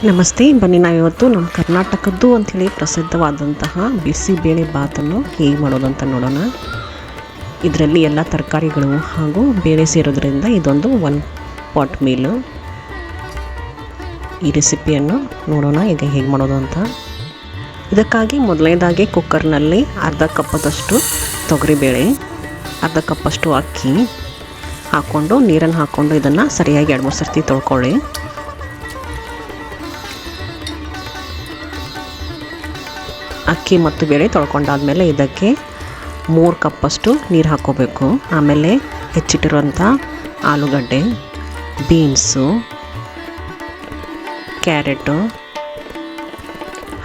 ನಮಸ್ತೆ. ಬನ್ನಿ ನಾವಿವತ್ತು ನಮ್ಮ ಕರ್ನಾಟಕದ್ದು ಅಂಥೇಳಿ ಪ್ರಸಿದ್ಧವಾದಂತಹ ಬಿಸಿಬೇಳೆ ಬಾತನ್ನು ಹೇಗೆ ಮಾಡೋದಂತ ನೋಡೋಣ. ಇದರಲ್ಲಿ ಎಲ್ಲ ತರಕಾರಿಗಳು ಹಾಗೂ ಬೇಳೆ ಸೇರೋದ್ರಿಂದ ಇದೊಂದು ಒನ್ ಪಾಟ್ ಮೀಲು. ಈ ರೆಸಿಪಿಯನ್ನು ನೋಡೋಣ ಈಗ ಹೇಗೆ ಮಾಡೋದು ಅಂತ. ಇದಕ್ಕಾಗಿ ಮೊದಲನೇದಾಗಿ ಕುಕ್ಕರ್ನಲ್ಲಿ ಅರ್ಧ ಕಪ್ಪದಷ್ಟು ತೊಗರಿಬೇಳೆ, ಅರ್ಧ ಕಪ್ಪಷ್ಟು ಅಕ್ಕಿ ಹಾಕ್ಕೊಂಡು ನೀರನ್ನು ಹಾಕ್ಕೊಂಡು ಇದನ್ನು ಸರಿಯಾಗಿ 2-3 ಸರ್ತಿ ತೊಳ್ಕೊಳ್ಳಿ. ಅಕ್ಕಿ ಮತ್ತು ಬೇಳೆ ತೊಳ್ಕೊಂಡಾದ್ಮೇಲೆ ಇದಕ್ಕೆ 3 ಕಪ್ಪಷ್ಟು ನೀರು ಹಾಕ್ಕೋಬೇಕು. ಆಮೇಲೆ ಹೆಚ್ಚಿಟ್ಟಿರುವಂಥ ಆಲೂಗಡ್ಡೆ, ಬೀನ್ಸು, ಕ್ಯಾರೆಟು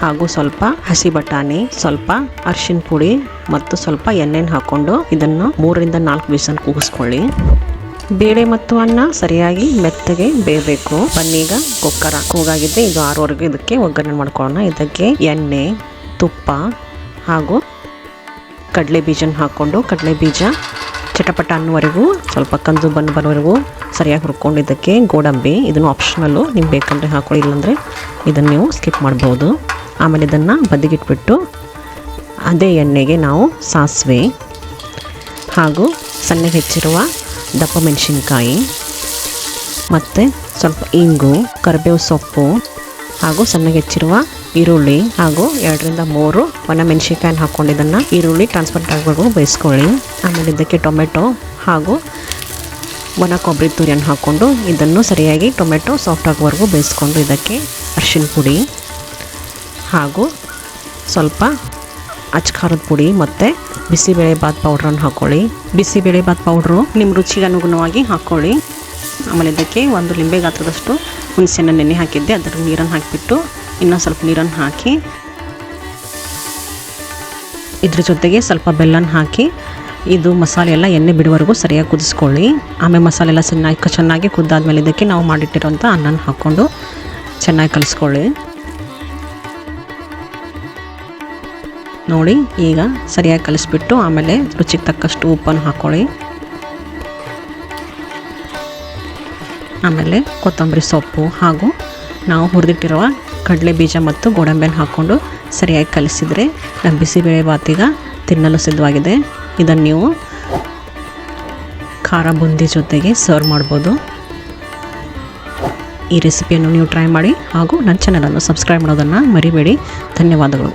ಹಾಗೂ ಸ್ವಲ್ಪ ಹಸಿ ಬಟಾಣಿ, ಸ್ವಲ್ಪ ಅರಿಶಿನ ಪುಡಿ ಮತ್ತು ಸ್ವಲ್ಪ ಎಣ್ಣೆನ ಹಾಕ್ಕೊಂಡು ಇದನ್ನು 3-4 ವಿಷಲ್ ಕೂಗಿಸ್ಕೊಳ್ಳಿ. ಬೇಳೆ ಮತ್ತು ಅನ್ನ ಸರಿಯಾಗಿ ಮೆತ್ತಗೆ ಬೇಯಬೇಕು. ಬನ್ನೀಗ ಕುಕ್ಕರ್ ಕೂಗಾಗಿದೆ, ಇದು ಆರೋವರೆಗೂ ಇದಕ್ಕೆ ಒಗ್ಗರಣೆ ಮಾಡ್ಕೊಳ್ಳೋಣ. ಇದಕ್ಕೆ ಎಣ್ಣೆ, ತುಪ್ಪ ಹಾಗೂ ಕಡಲೆ ಬೀಜನ ಹಾಕ್ಕೊಂಡು ಕಡಲೆ ಬೀಜ ಚಟಪಟ ಅನ್ನೋವರೆಗೂ ಸ್ವಲ್ಪ ಕಂದು ಬರೋವರೆಗೂ ಸರಿಯಾಗಿ ಹುರ್ಕೊಂಡು ಇದಕ್ಕೆ ಗೋಡಂಬಿ, ಇದನ್ನು ಆಪ್ಷನಲ್ಲು, ನಿಮ್ಗೆ ಬೇಕಂದರೆ ಹಾಕೊಳ್ಳಿ, ಇಲ್ಲಾಂದರೆ ಇದನ್ನು ನೀವು ಸ್ಕಿಪ್ ಮಾಡ್ಬೋದು. ಆಮೇಲೆ ಇದನ್ನು ಬದಿಗಿಟ್ಬಿಟ್ಟು ಅದೇ ಎಣ್ಣೆಗೆ ನಾವು ಸಾಸಿವೆ ಹಾಗೂ ಸಣ್ಣಗೆ ಹೆಚ್ಚಿರುವ ದಪ್ಪ ಮೆಣಸಿನ್ಕಾಯಿ ಮತ್ತು ಸ್ವಲ್ಪ ಇಂಗು, ಕರಿಬೇವು ಸೊಪ್ಪು ಹಾಗೂ ಸಣ್ಣಗೆ ಹೆಚ್ಚಿರುವ ಈರುಳ್ಳಿ ಹಾಗೂ 2-3 ಒಣಮೆಣಸಿನ್ಕಾಯಿನ ಹಾಕ್ಕೊಂಡು ಇದನ್ನು ಈರುಳ್ಳಿ ಟ್ರಾನ್ಸ್ಪರೆಂಟ್ ಆಗಬೇಕು ಬೇಯಿಸ್ಕೊಳ್ಳಿ. ಆಮೇಲೆ ಇದಕ್ಕೆ ಟೊಮೆಟೊ ಹಾಗೂ ಒಣ ಕೊಬ್ಬರಿ ತುರಿಯನ್ನು ಹಾಕ್ಕೊಂಡು ಇದನ್ನು ಸರಿಯಾಗಿ ಟೊಮೆಟೊ ಸಾಫ್ಟ್ ಆಗೋವರೆಗೂ ಬೇಯಿಸ್ಕೊಂಡು ಇದಕ್ಕೆ ಅರಿಶಿನ ಪುಡಿ ಹಾಗೂ ಸ್ವಲ್ಪ ಅಚ್ಕಾರದ ಪುಡಿ ಮತ್ತು ಬಿಸಿಬೇಳೆ ಬಾತ್ ಪೌಡ್ರನ್ನು ಹಾಕ್ಕೊಳ್ಳಿ. ಬಿಸಿಬೇಳೆ ಬಾತ್ ಪೌಡ್ರು ನಿಮ್ಮ ರುಚಿಗೆ ಅನುಗುಣವಾಗಿ ಹಾಕ್ಕೊಳ್ಳಿ. ಆಮೇಲೆ ಇದಕ್ಕೆ 1 ಲಿಂಬೆ ಗಾತ್ರದಷ್ಟು ಹುಣಸೆಹಣ್ಣು ನೆನೆ ಹಾಕಿದ್ದೆ, ಅದರ ನೀರನ್ನು ಹಾಕಿಬಿಟ್ಟು ಇನ್ನೂ ಸ್ವಲ್ಪ ನೀರನ್ನು ಹಾಕಿ ಇದ್ರ ಜೊತೆಗೆ ಸ್ವಲ್ಪ ಬೆಲ್ಲನ ಹಾಕಿ ಇದು ಮಸಾಲೆ ಎಲ್ಲ ಎಣ್ಣೆ ಬಿಡುವವರೆಗೂ ಸರಿಯಾಗಿ ಕುದಿಸ್ಕೊಳ್ಳಿ. ಆಮೇಲೆ ಮಸಾಲೆ ಎಲ್ಲ ಚೆನ್ನಾಗಿ ಕುದ್ದಾದ್ಮೇಲೆ ಇದಕ್ಕೆ ನಾವು ಮಾಡಿಟ್ಟಿರೋಂಥ ಅನ್ನನ ಹಾಕ್ಕೊಂಡು ಚೆನ್ನಾಗಿ ಕಲಿಸ್ಕೊಳ್ಳಿ. ನೋಡಿ ಈಗ ಸರಿಯಾಗಿ ಕಲಿಸ್ಬಿಟ್ಟು ಆಮೇಲೆ ರುಚಿಗೆ ತಕ್ಕಷ್ಟು ಉಪ್ಪನ್ನು ಹಾಕ್ಕೊಳ್ಳಿ. ಆಮೇಲೆ ಕೊತ್ತಂಬರಿ ಸೊಪ್ಪು ಹಾಗೂ ನಾವು ಹುರಿದಿಟ್ಟಿರುವ ಕಡಲೆ ಬೀಜ ಮತ್ತು ಗೋಡಂಬಿಯನ್ನು ಹಾಕ್ಕೊಂಡು ಸರಿಯಾಗಿ ಕಲಿಸಿದರೆ ನಮ್ಮ ಬಿಸಿಬೇಳೆ ಬಾತೀಗ ತಿನ್ನಲು ಸಿದ್ಧವಾಗಿದೆ. ಇದನ್ನು ನೀವು ಖಾರ ಬುಂದಿ ಜೊತೆಗೆ ಸರ್ವ್ ಮಾಡ್ಬೋದು. ಈ ರೆಸಿಪಿಯನ್ನು ನೀವು ಟ್ರೈ ಮಾಡಿ ಹಾಗೂ ನನ್ನ ಚಾನಲನ್ನು ಸಬ್ಸ್ಕ್ರೈಬ್ ಮಾಡೋದನ್ನು ಮರಿಬೇಡಿ. ಧನ್ಯವಾದಗಳು.